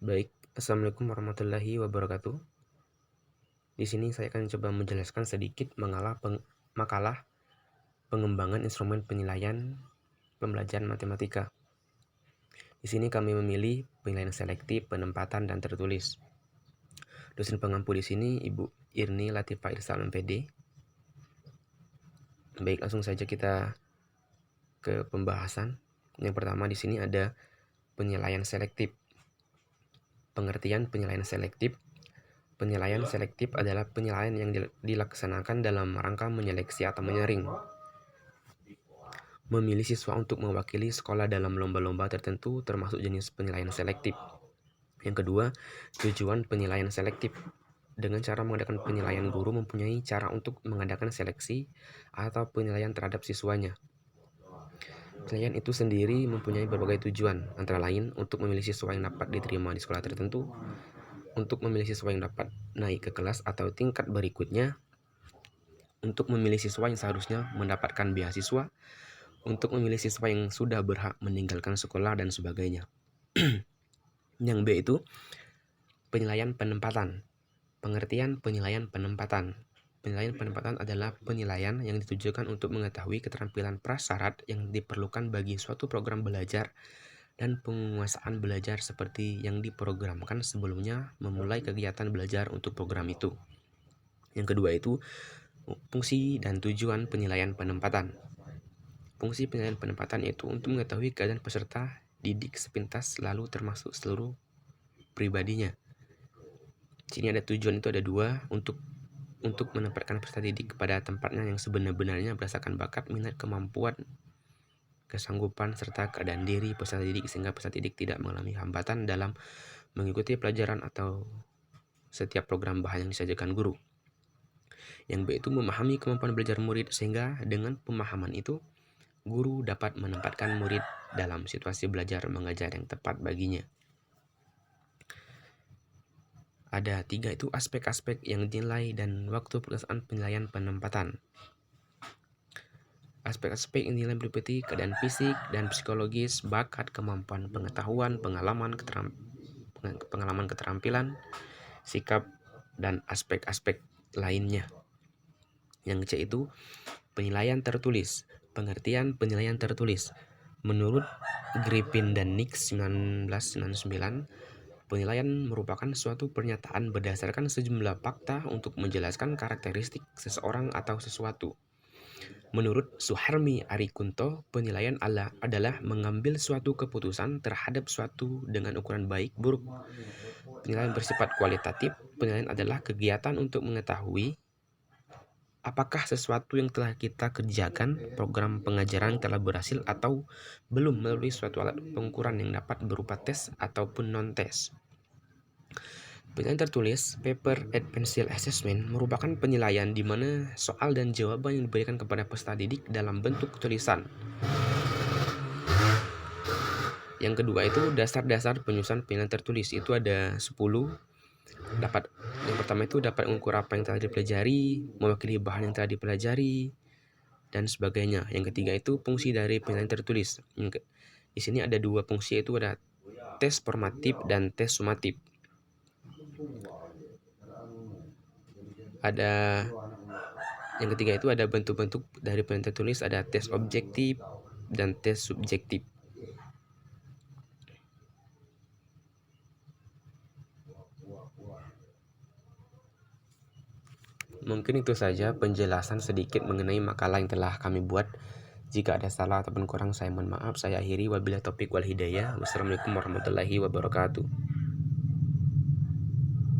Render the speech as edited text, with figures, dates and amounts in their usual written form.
Baik, Assalamualaikum warahmatullahi wabarakatuh. Di sini saya akan coba menjelaskan sedikit makalah pengembangan instrumen penilaian pembelajaran matematika. Di sini kami memilih penilaian selektif, penempatan, dan tertulis. Dosen pengampu di sini Ibu Irni Latifah Irsal MPD. Baik, langsung saja kita ke pembahasan. Yang pertama di sini ada penilaian selektif. Pengertian penilaian selektif. Penilaian selektif adalah penilaian yang dilaksanakan dalam rangka menyeleksi atau menyaring, memilih siswa untuk mewakili sekolah dalam lomba-lomba tertentu termasuk jenis penilaian selektif. Yang kedua, tujuan penilaian selektif. Dengan cara mengadakan penilaian, guru mempunyai cara untuk mengadakan seleksi atau penilaian terhadap siswanya. Penilaian itu sendiri mempunyai berbagai tujuan, antara lain untuk memilih siswa yang dapat diterima di sekolah tertentu, untuk memilih siswa yang dapat naik ke kelas atau tingkat berikutnya, untuk memilih siswa yang seharusnya mendapatkan beasiswa, untuk memilih siswa yang sudah berhak meninggalkan sekolah, dan sebagainya. Yang B itu penilaian penempatan. Pengertian penilaian penempatan. Penilaian penempatan adalah penilaian yang ditujukan untuk mengetahui keterampilan prasyarat yang diperlukan bagi suatu program belajar dan penguasaan belajar seperti yang diprogramkan sebelumnya memulai kegiatan belajar untuk program itu. Yang kedua itu fungsi dan tujuan penilaian penempatan. Fungsi penilaian penempatan yaitu untuk mengetahui keadaan peserta didik sepintas lalu termasuk seluruh pribadinya. Sini ada tujuan itu ada dua, untuk menempatkan peserta didik kepada tempatnya yang sebenar-benarnya berdasarkan bakat, minat, kemampuan, kesanggupan, serta keadaan diri peserta didik sehingga peserta didik tidak mengalami hambatan dalam mengikuti pelajaran atau setiap program bahan yang disajikan guru. Yang B itu memahami kemampuan belajar murid sehingga dengan pemahaman itu guru dapat menempatkan murid dalam situasi belajar mengajar yang tepat baginya. Ada 3 itu aspek-aspek yang dinilai dan waktu pelaksanaan penilaian penempatan. Aspek-aspek yang dinilai meliputi keadaan fisik dan psikologis, bakat, kemampuan pengetahuan, pengalaman keterampilan, sikap, dan aspek-aspek lainnya. Yang C itu penilaian tertulis. Pengertian penilaian tertulis. Menurut Griffin dan Nix 1999, penilaian merupakan suatu pernyataan berdasarkan sejumlah fakta untuk menjelaskan karakteristik seseorang atau sesuatu. Menurut Suharmi Arikunto, penilaian adalah mengambil suatu keputusan terhadap suatu dengan ukuran baik buruk. Penilaian bersifat kualitatif. Penilaian adalah kegiatan untuk mengetahui apakah sesuatu yang telah kita kerjakan, program pengajaran telah berhasil atau belum melalui suatu alat pengukuran yang dapat berupa tes ataupun non-tes. Penilaian tertulis, paper and pencil assessment, merupakan penilaian di mana soal dan jawaban yang diberikan kepada peserta didik dalam bentuk tulisan. Yang kedua itu dasar-dasar penyusunan penilaian tertulis, itu ada 10. Yang pertama itu dapat mengukur apa yang telah dipelajari, mewakili bahan yang telah dipelajari, dan sebagainya. Yang ketiga itu fungsi dari penilaian tertulis. Di sini ada 2 fungsi, itu ada tes formatif dan tes sumatif. Ada yang ketiga itu ada bentuk-bentuk dari penilaian tertulis, ada tes objektif dan tes subjektif. Mungkin itu saja penjelasan sedikit mengenai makalah yang telah kami buat. Jika ada salah ataupun kurang saya mohon maaf. Saya akhiri, wabillahi taufik wal hidayah. Wassalamualaikum warahmatullahi wabarakatuh.